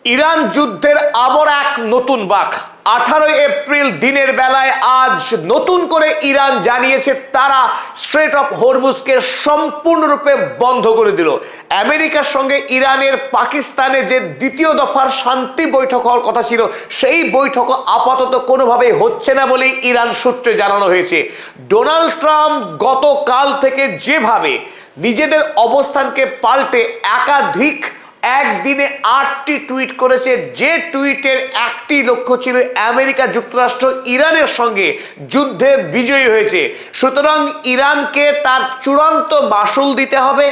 Iran যুদ্ধের আবার এক নতুন বাঁক। 18 এপ্রিল দিনের বেলায় আজ নতুন করে ইরান জানিয়েছে তারা স্ট্রেট অফ হরমুজকে সম্পূর্ণরূপে বন্ধ করে দিল। আমেরিকার সঙ্গে ইরানের পাকিস্তানে যে দ্বিতীয় দফার শান্তি বৈঠক হওয়ার কথা ছিল, সেই বৈঠক আপাতত কোনোভাবেই হচ্ছে না বলেই ইরান সূত্রে জানানো হয়েছে। ডোনাল্ড ট্রাম্প গতকাল থেকে যেভাবে নিজেদের অবস্থানকে পাল্টে একাধিক একদিনে 8টি টুইট করেছে, যে টুইটের একটি লক্ষ্য ছিল আমেরিকা যুক্তরাষ্ট্র ইরানের সঙ্গে যুদ্ধে বিজয়ী হয়েছে, সুতরাং ইরানকে তার চূড়ান্ত মাসুল দিতে হবে।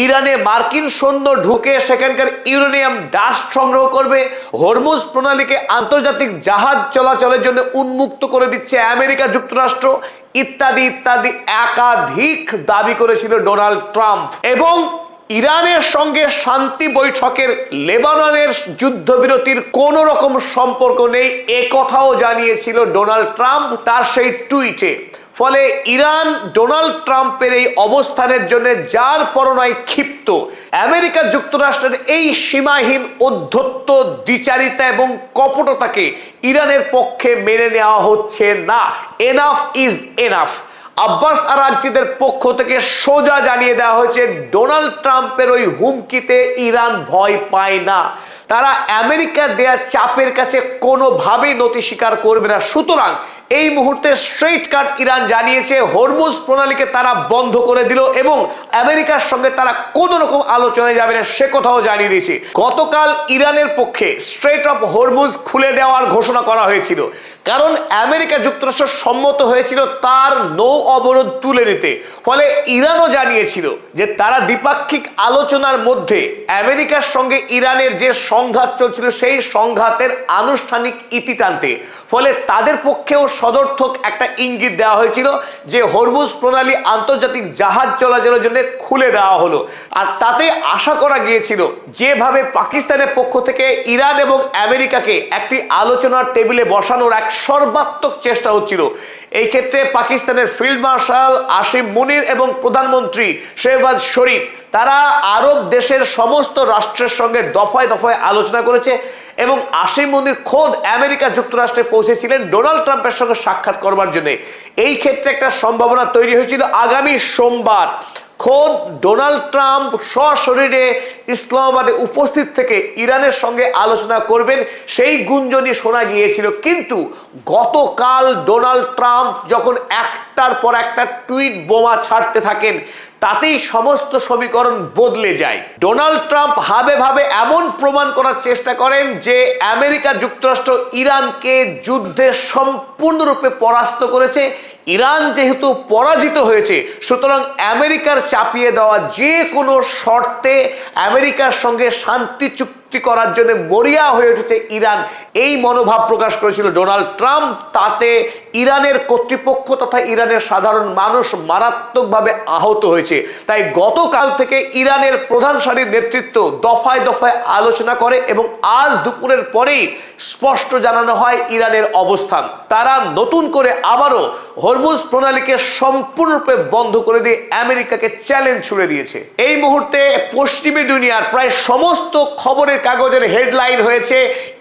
ইরানে মার্কিন সৈন্য ঢুকে সেখানকার ইউরেনিয়াম ডাস্ট সংগ্রহ করবে, হরমুজ প্রণালীকে আন্তর্জাতিক জাহাজ চলাচলের জন্য উন্মুক্ত করে দিচ্ছে আমেরিকা যুক্তরাষ্ট্র, ইত্যাদি ইত্যাদি একাধিক দাবি করেছিল ডোনাল্ড ট্রাম্প। এবং ইরানের সঙ্গে শান্তি বৈঠকের লেবাননের যুদ্ধবিরতির কোনো রকম সম্পর্ক নেই, এ কথাও জানিয়েছিল ডোনাল্ড ট্রাম্প তার সেই টুইটে। ফলে ইরান ডোনাল্ড ট্রাম্পের এই অবস্থানের জন্য যার পরনায় ক্ষিপ্ত। আমেরিকা যুক্তরাষ্ট্রের এই সীমাহীন অধ্যত্ব, দ্বিচারিতা এবং কপটতাকে ইরানের পক্ষে মেনে নেওয়া হচ্ছে না। Enough is enough. আব্বাস আরাগচিদের পক্ষ থেকে সোজা জানিয়ে দেওয়া হয়েছে ডোনাল্ড ট্রাম্পের ওই হুমকিতে ইরান ভয় পায় না, তারা আমেরিকার দেয়া চাপের কাছে কোনোভাবেই নতি স্বীকার করবে না। সুতরাং এই মুহূর্তে স্ট্রেইট কাট ইরান জানিয়েছে হরমুজ প্রণালীকে তারা বন্ধ করে দিল এবং আমেরিকার সঙ্গে তারা কোনো রকম আলোচনায় যাবে না, সে কথাও জানিয়ে দিয়েছে। গতকাল ইরানের পক্ষে স্ট্রেট অফ হরমুজ খুলে দেওয়ার ঘোষণা করা হয়েছিল, কারণ আমেরিকা যুক্তরাষ্ট্র সম্মত হয়েছিল তার নৌ অবরোধ তুলে নিতে। ফলে ইরানও জানিয়েছিল যে তারা দ্বিপাক্ষিক আলোচনার মধ্যে আমেরিকার সঙ্গে ইরানের যে সংঘাত চলছিল সেই সংঘাতের আনুষ্ঠানিক ইতি টানতে। ফলে তাদের পক্ষেও সদর্থক একটা ইঙ্গিত দেওয়া হয়েছিল যে হরমুজ প্রণালী আন্তর্জাতিক জাহাজ চলাচলের জন্য খুলে দেওয়া হলো। আর তাতে আশা করা গিয়েছিল যেভাবে পাকিস্তানের পক্ষ থেকে ইরান এবং আমেরিকাকে একটি আলোচনার টেবিলে বসানোর এক সর্বাত্মক চেষ্টা হচ্ছিল, এই ক্ষেত্রে পাকিস্তানের ফিল্ড মার্শাল আসিম মুনির এবং প্রধানমন্ত্রী শেহবাজ শরীফ তারা আরব দেশের সমস্ত রাষ্ট্রের সঙ্গে দফায় দফায় আলোচনা করেছে এবং আসিম মুনির খোদ আমেরিকা যুক্তরাষ্ট্রে পৌঁছেছিলেন ডোনাল্ড ট্রাম্পের সঙ্গে সাক্ষাৎ করবার জন্য। এই ক্ষেত্রে একটা সম্ভাবনা তৈরি হয়েছিল আগামী সোমবার খোদ ডোনাল্ড ট্রাম্প সশরীরে ইসলামাবাদে উপস্থিত থেকে ইরানের সঙ্গে আলোচনা করবেন, সেই গুঞ্জনই শোনা গিয়েছিল। কিন্তু গতকাল ডোনাল্ড ট্রাম্প যখন একটার পর একটা টুইট বোমা ছাড়তে থাকেন, তাতেই সমস্ত সমীকরণ বদলে যায়। ডোনাল্ড ট্রাম্প ভাবে ভাবে এমন প্রমাণ করার চেষ্টা করেন যে আমেরিকা যুক্তরাষ্ট্র ইরানকে যুদ্ধে সম্পূর্ণরূপে পরাস্ত করেছে। ইরান যেহেতু পরাজিত হয়েছে, সুতরাং আমেরিকার চাপিয়ে দেওয়া যে কোনো শর্তে আমেরিকার সঙ্গে শান্তি চুক্তি করার জন্য মরিয়া হয়ে উঠেছে ইরান, এই মনোভাব প্রকাশ করেছিল ডোনাল্ড ট্রাম্প। তাতে ইরানের কর্তৃপক্ষ তথা ইরানের সাধারণ মানুষ মারাত্মকভাবে আহত হয়েছে। তাই গতকাল থেকে ইরানের প্রধান সারির নেতৃত্ব দফায় দফায় আলোচনা করে এবং আজ দুপুরের পরেই স্পষ্ট জানানো হয় ইরানের অবস্থান। তারা নতুন করে আবারও হরমুজ প্রণালীকে সম্পূর্ণরূপে বন্ধ করে দিয়ে আমেরিকাকে চ্যালেঞ্জ ছুড়ে দিয়েছে। এই মুহূর্তে পশ্চিমী দুনিয়ার প্রায় সমস্ত খবরের কাগজের হেডলাইন হয়েছে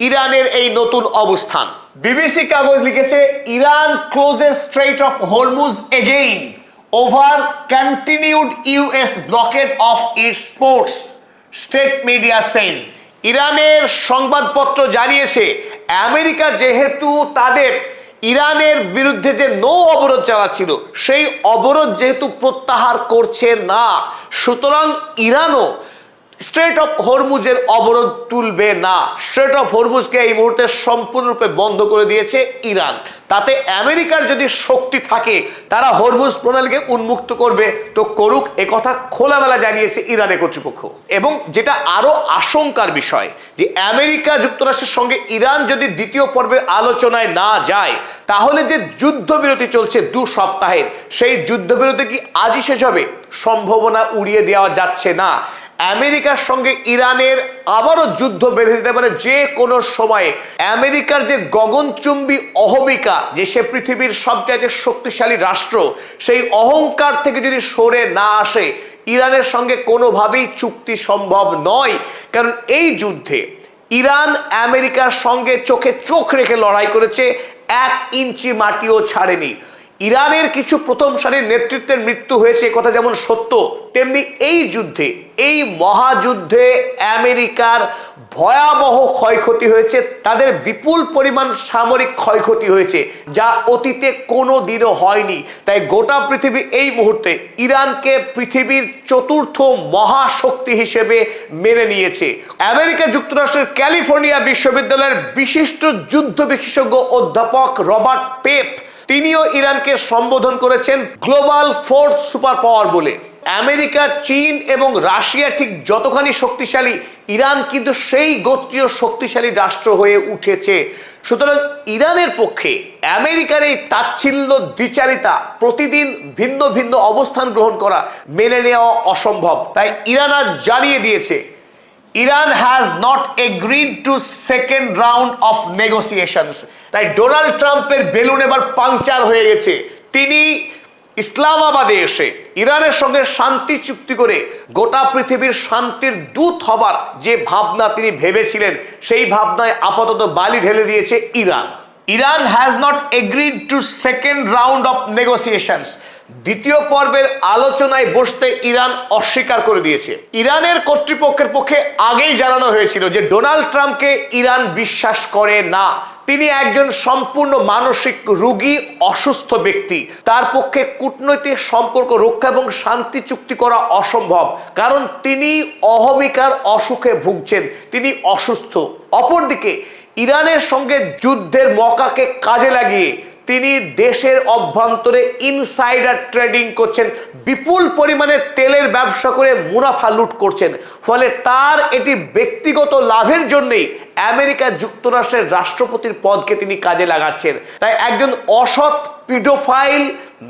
ইরানের এই নতুন অবস্থান। বিবিসি কাগজ লিখেছে Iran closes strait of Hormuz again over continued US blockade of its ports, state media says. ইরানের সংবাদপত্র জানিয়েছে আমেরিকা যেহেতু তাদের ইরানের বিরুদ্ধে যে নৌ অবরোধ চালাচ্ছিল সেই অবরোধ যেহেতু প্রত্যাহার করছে না, সুতরাং ইরানও স্ট্রেট অফ হরমুজের অবরোধ তুলবে না। স্ট্রেট অফ হরমুজকে এই মুহূর্তে সম্পূর্ণরূপে বন্ধ করে দিয়েছে ইরান। তাতে আমেরিকার যদি শক্তি থাকে তারা হরমুজ প্রণালীকে উন্মুক্ত করবে তো করুক, একথা খোলামেলা জানিয়েছে ইরানের কর্তৃপক্ষ। এবং যেটা আরো আশঙ্কার বিষয় যে আমেরিকা যুক্তরাষ্ট্রের সঙ্গে ইরান যদি দ্বিতীয় পর্বের আলোচনায় না যায়, তাহলে যে যুদ্ধবিরতি চলছে 2 সপ্তাহের, সেই যুদ্ধবিরতি কি আজই শেষ হবে? সম্ভাবনা উড়িয়ে দেওয়া যাচ্ছে না। আমেরিকার সঙ্গে ইরানের আবারও যুদ্ধ বেঁধে দিতে পারে যে কোনো সময়ে। আমেরিকার যে গগনচুম্বী অহমিকা যে সে পৃথিবীর সবচাইতে শক্তিশালী রাষ্ট্র, সেই অহংকার থেকে যদি সরে না আসে ইরানের সঙ্গে কোনোভাবেই চুক্তি সম্ভব নয়। কারণ এই যুদ্ধে ইরান আমেরিকার সঙ্গে চোখে চোখ রেখে লড়াই করেছে, 1 ইঞ্চি মাটিও ছাড়েনি। ইরানের কিছু প্রথম সারির নেতৃত্বের মৃত্যু হয়েছে, কথা যেমন সত্য, তেমনি এই যুদ্ধে, এই মহাযুদ্ধে আমেরিকার ভয়াবহ ক্ষয়ক্ষতি হয়েছে, তাদের বিপুল পরিমাণ সামরিক ক্ষয়ক্ষতি হয়েছে, যা অতীতে কোনো দিনও হয়নি। তাই গোটা পৃথিবী এই মুহূর্তে ইরানকে পৃথিবীর চতুর্থ মহাশক্তি হিসেবে মেনে নিয়েছে। আমেরিকা যুক্তরাষ্ট্রের ক্যালিফোর্নিয়া বিশ্ববিদ্যালয়ের বিশিষ্ট যুদ্ধ বিশেষজ্ঞ অধ্যাপক রবার্ট পেপ, তিনিও ইরানকে সম্বোধন করেছেন গ্লোবাল ফোর্থ সুপার পাওয়ার বলে। আমেরিকা, চীন এবং রাশিয়া ঠিক যতখানি শক্তিশালী, ইরান কিন্তু সেই গোত্রীয় শক্তিশালী রাষ্ট্র হয়ে উঠেছে। সুতরাং ইরানের পক্ষে আমেরিকার এই তাচ্ছিল্য দ্বিচারিতা, প্রতিদিন ভিন্ন ভিন্ন অবস্থান গ্রহণ করা, মেনে নেওয়া অসম্ভব। তাই ইরান আজ জানিয়ে দিয়েছে, Iran has not agreed two second round of negotiations. তাই ডোনাল্ড ট্রাম্পের বেলুন এবার পাংচার হয়ে গেছে। তিনি ইসলামাবাদে এসে ইরানের সঙ্গে শান্তি চুক্তি করে গোটা পৃথিবীর শান্তির দূত হবার যে ভাবনা তিনি ভেবেছিলেন, সেই ভাবনায় আপাতত বালি ঢেলে দিয়েছে Iran. Iran has not agreed two second round of negotiations. দ্বিতীয় পর্বের আলোচনায় বসতে ইরান অস্বীকার করে দিয়েছে। ইরানের কর্তৃপক্ষের পক্ষে আগেই জানানো হয়েছিল যে ডোনাল্ড ট্রাম্পকে ইরান বিশ্বাস করে না। তিনি একজন সম্পূর্ণ মানসিক রোগী, অসুস্থ ব্যক্তি। তার পক্ষে কূটনৈতিক সম্পর্ক রক্ষা এবং শান্তি চুক্তি করা অসম্ভব, কারণ তিনি অহমিকার অসুখে ভুগছেন, তিনি অসুস্থ। অপরদিকে ইরানের সঙ্গে যুদ্ধের মকাকে কাজে লাগিয়ে তিনি দেশের অভ্যন্তরে ইনসাইডার ট্রেডিং করছেন, বিপুল পরিমাণে তেলের ব্যবসা করে মুনাফা লুট করছেন। ফলে তার এটি ব্যক্তিগত লাভের জন্যই আমেরিকা যুক্তরাষ্ট্রের রাষ্ট্রপতির পদকে তিনি কাজে লাগাচ্ছেন। তাই একজন অসৎ পিডোফাইল,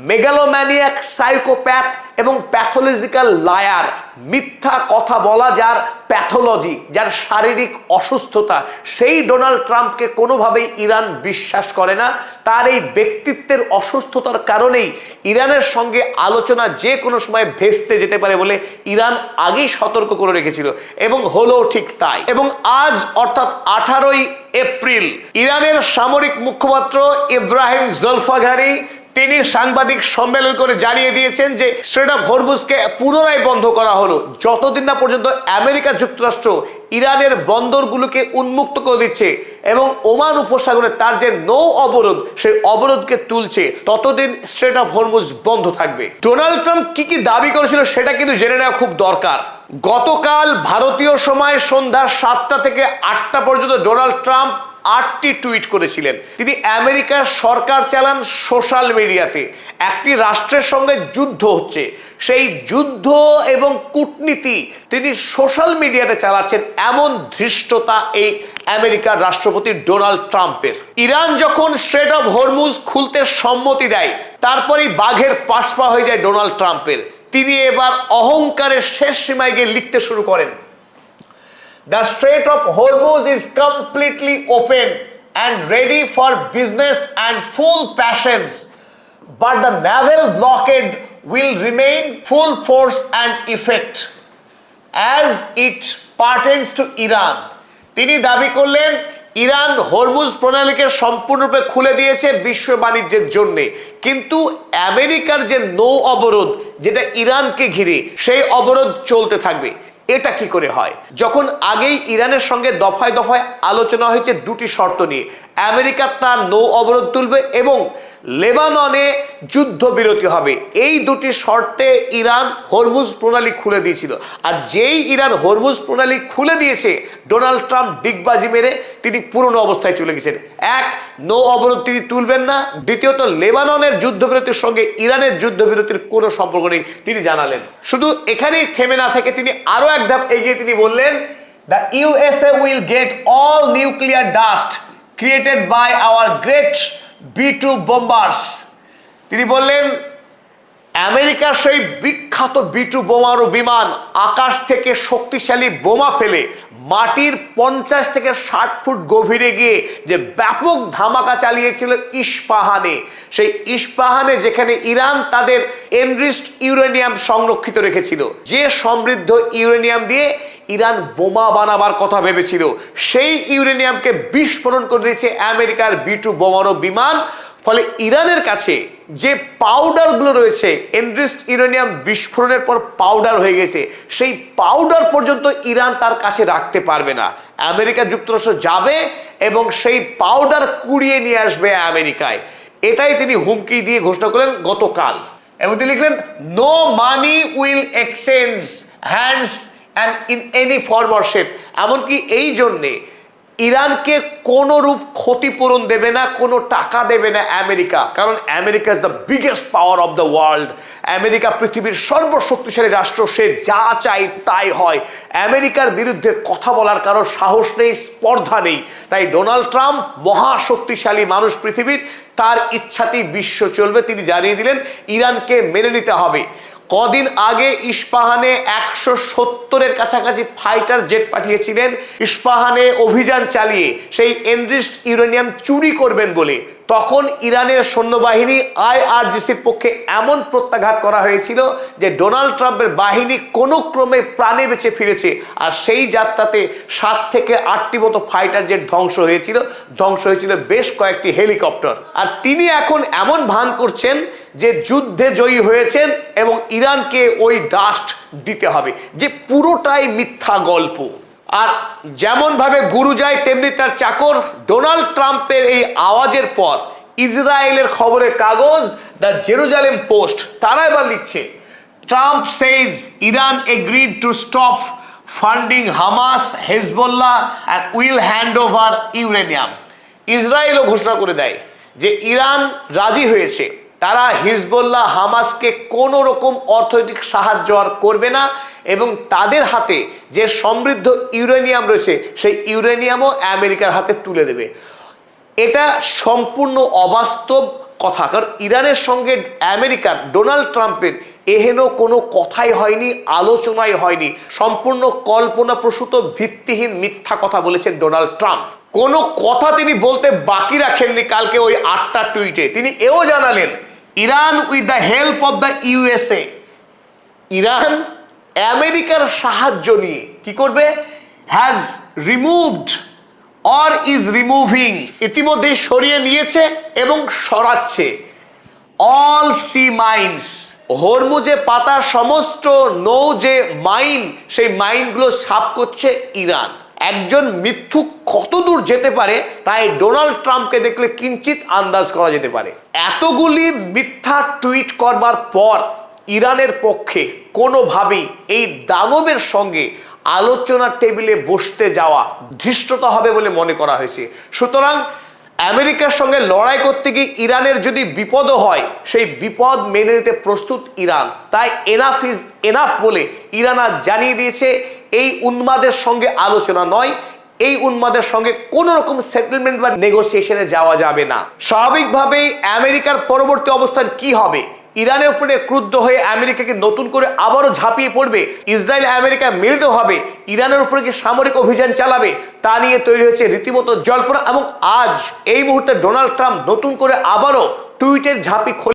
মেগালোম্যানিয়াক, সাইকোপ্যাথ এবং প্যাথোলজিক্যাল লায়ার, মিথ্যা কথা বলা যার প্যাথোলজি, যার শারীরিক অসুস্থতা, সেই ডোনাল্ড ট্রাম্পকে কোনোভাবেই ইরান বিশ্বাস করে না। তার এই ব্যক্তিত্বের অসুস্থতার কারণেই ইরানের সঙ্গে আলোচনা যে কোনো সময় ভেস্তে যেতে পারে বলে ইরান আগেই সতর্ক করে রেখেছিল, এবং হলো ঠিক তাই। এবং আজ অর্থাৎ 18ই এপ্রিল ইরানের সামরিক মুখপাত্র ইব্রাহিম জলফাঘারি তিনি সাংবাদিক সম্মেলন করে জানিয়ে দিয়েছেন যে স্ট্রেট অফ হরমুজকে পুনরায় বন্ধ করা হলো, যতদিন না পর্যন্ত আমেরিকা যুক্তরাষ্ট্র ইরানের বন্দরগুলোকে উন্মুক্ত করে দিচ্ছে এবং ওমান উপসাগরে তার যে নৌ অবরোধ, সেই অবরোধকে তুলছে, ততদিন স্ট্রেট অফ হরমুজ বন্ধ থাকবে। ডোনাল্ড ট্রাম্প কি কি দাবি করেছিল সেটা কিন্তু জেনে নেওয়া খুব দরকার। গতকাল ভারতীয় সময় সন্ধ্যা 7টা থেকে 8টা পর্যন্ত ডোনাল্ড ট্রাম্প 8টি টুইট করেছিলেন। তিনি আমেরিকার সরকার চালান সোশ্যাল মিডিয়াতে। একটি রাষ্ট্রের সঙ্গে যুদ্ধ হচ্ছে, সেই যুদ্ধ এবং কূটনীতি তিনি সোশ্যাল মিডিয়াতে চালাচ্ছেন, এমন ধৃষ্টতা এই আমেরিকার রাষ্ট্রপতি ডোনাল্ড ট্রাম্পের। ইরান যখন স্ট্রেট অফ হরমুজ খুলতে সম্মতি দেয়, তারপরেই বাঘের পাশপা হয়ে যায় ডোনাল্ড ট্রাম্পের। তিনি এবার অহংকারের শেষ সীমায় গিয়ে লিখতে শুরু করেন, The Strait of Hormuz is completely open and ready for business and full passions, but the naval blockade will remain full force and effect as it pertains to Iran. তিনি দাবি করলেন ইরান হরমুজ প্রণালীকে সম্পূর্ণরূপে খুলে দিয়েছে বিশ্ব বাণিজ্যের জন্য, কিন্তু আমেরিকার যে নৌ অবরোধ যেটা ইরানকে ঘিরে, সেই অবরোধ চলতে থাকবে। এটা কি করে হয়, যখন আগেই ইরানের সঙ্গে দফায় দফায় আলোচনা হয়েছে দুটি শর্ত নিয়ে? আমেরিকা তার নৌ অবরোধ তুলবে এবং লেবাননে যুদ্ধবিরতি হবে। এই দুটি শর্তে ইরান হরমুজ প্রণালী খুলে দিয়েছিল। আর যেই ইরান হরমুজ প্রণালী খুলে দিয়েছে, ডোনাল্ড ট্রাম্প ডিগবাজি মেরে তিনি পুরনো অবস্থায় চলে গেছেন। এক, নৌ অবরোধ তিনি তুলবেন না। দ্বিতীয়ত, লেবাননের যুদ্ধবিরতির সঙ্গে ইরানের যুদ্ধবিরতির কোনো সম্পর্ক নেই তিনি জানালেন। শুধু এখানেই থেমে না থেকে তিনি আরো এক ধাপ এগিয়ে তিনি বললেন, the USA will get all nuclear dust created by our great B-2 bombers। তিনি বললেন আমেরিকার সেই বিখ্যাত B-2 বোমারু বিমান আকাশ থেকে শক্তিশালী বোমা ফেলে মাটির 50 থেকে 60 ফুট গভীরে গিয়ে যে ব্যাপক ধামাকা চালিয়েছিল ইস্পাহানে, সেই ইস্পাহানে যেখানে ইরান তাদের এনরিচড ইউরেনিয়াম সংরক্ষিত রেখেছিল, যে সমৃদ্ধ ইউরেনিয়াম দিয়ে ইরান বোমা বানাবার কথা ভেবেছিল, সেই ইউরেনিয়ামকে বিস্ফোরণ করে দিয়েছে আমেরিকার B2 বোমারু বিমান। ফলে ইরানের কাছে যে পাউডারগুলো রয়েছে, এনরিচড ইউরেনিয়াম বিস্ফোরণের পর পাউডার হয়ে গেছে, সেই পাউডার পর্যন্ত ইরান তার কাছে রাখতে পারবে না। আমেরিকা যুক্তরাষ্ট্র যাবে এবং সেই পাউডার কুড়িয়ে নিয়ে আসবে আমেরিকায়। এটাই তিনি হুমকি দিয়ে ঘোষণা করলেন গতকাল। এবং তিনি লিখলেন, no money will exchange hands and in any form or shape. এমনকি এই জন্যে ইরানকে কোনো রূপ ক্ষতিপূরণ দেবে না, কোনো টাকা দেবে না আমেরিকা, কারণ America is the biggest power of the world. America পৃথিবীর সর্বশক্তিশালী রাষ্ট্র, সে যা চাই তাই হয়। আমেরিকার বিরুদ্ধে কথা বলার কারো সাহস নেই, স্পর্ধা নেই। তাই ডোনাল্ড ট্রাম্প মহাশক্তিশালী মানুষ পৃথিবীর, তার ইচ্ছাতেই বিশ্ব চলবে। তিনি জানিয়ে দিলেন ইরানকে মেনে নিতে হবে। কদিন আগে ইস্পাহানে 170-এর কাছাকাছি ফাইটার জেট পাঠিয়েছিলেন ইস্পাহানে অভিযান চালিয়ে সেই এনরিচড ইউরেনিয়াম চুরি করবেন বলে। তখন ইরানের সৈন্যবাহিনী IRGCর পক্ষে এমন প্রত্যাঘাত করা হয়েছিল যে ডোনাল্ড ট্রাম্পের বাহিনী কোনো ক্রমে প্রাণে বেঁচে ফিরেছে। আর সেই যাত্রাতে 7 থেকে 8টি মতো ফাইটার জেট ধ্বংস হয়েছিল বেশ কয়েকটি হেলিকপ্টার। আর তিনি এখন এমন ভান করছেন যে যুদ্ধে জয়ী হয়েছেন এবং ইরানকে ওই ডাস্ট দিতে হবে, যে পুরোটাই মিথ্যা গল্প। আর যেমন ভাবে গুরু যায় তেমনি তার চাকর। ডোনাল্ড ট্রাম্পের এই আওয়াজের পর ইসরায়েলের খবরের কাগজ দ্য জেরুজালেম পোস্ট তারা এবার লিখছে, Trump says Iran agreed to stop funding Hamas, Hezbollah and will hand over uranium. ইসরায়েলও ঘোষণা করে দেয় যে ইরান রাজি হয়েছে, তারা হিজবুল্লাহ হামাসকে কোনো রকম অর্থনৈতিক সাহায্য আর করবে না এবং তাদের হাতে যে সমৃদ্ধ ইউরেনিয়াম রয়েছে সেই ইউরেনিয়ামও আমেরিকার হাতে তুলে দেবে। এটা সম্পূর্ণ অবাস্তব কথা, কারণ ইরানের সঙ্গে আমেরিকার ডোনাল্ড ট্রাম্পের এহেন কোনো কথাই হয়নি, আলোচনাই হয়নি। সম্পূর্ণ কল্পনাপ্রসূত ভিত্তিহীন মিথ্যা কথা বলেছেন ডোনাল্ড ট্রাম্প। কোনো কথা তিনি বলতে বাকি রাখেননি। কালকে ওই 8টা টুইটে তিনি এও জানালেন, Iran with the help of the USA, Iran আমেরিকার সাহায্য নিয়ে কি করবে, has removed or is removing, ইতিমধ্যে সরিয়ে নিয়েছে এবং সরাচ্ছে অল সি মাইন্স, হরমুজে পাতা সমস্ত নৌ যে মাইন, সেই মাইনগুলো সাফ করছে ইরান। একজন মিথ্যুক কত দূর যেতে পারে তাই ডোনাল্ড ট্রাম্পকে দেখলে কিঞ্চিত আন্দাজ করা যেতে পারে। এতগুলি মিথ্যা টুইট করবার পর ইরানের পক্ষে কোনোভাবেই এই দানবের সঙ্গে আলোচনার টেবিলে বসতে যাওয়া ধৃষ্টতা হবে বলে মনে করা হয়েছে। সুতরাং আমেরিকার সঙ্গে লড়াই করতে গিয়ে ইরানের যদি বিপদও হয়, সেই বিপদ মেনে নিতে প্রস্তুত ইরান। তাই এনাফ ইজ এনাফ বলে ইরান আজ জানিয়ে দিয়েছে এই উন্মাদের সঙ্গে আলোচনা নয়, এই উন্মাদের সঙ্গে কোনো রকম সেটেলমেন্ট বা নেগোসিয়েশনে যাওয়া যাবে না। স্বাভাবিকভাবেই আমেরিকার পরবর্তী অবস্থান কি হবে, ইরানের উপরে ক্রুদ্ধ হয়ে আমেরিকাকে নতুন করে আবারও ঝাঁপিয়ে পড়বে, ইসরায়েল আমেরিকা মিলিতভাবে ইরানের উপরে কি সামরিক অভিযান চালাবে, তা নিয়ে তৈরি হচ্ছে রীতিমতো জল্পনা। এবং আজ এই মুহূর্তে ডোনাল্ড ট্রাম্প নতুন করে আবারও টুইটের ঝাঁপি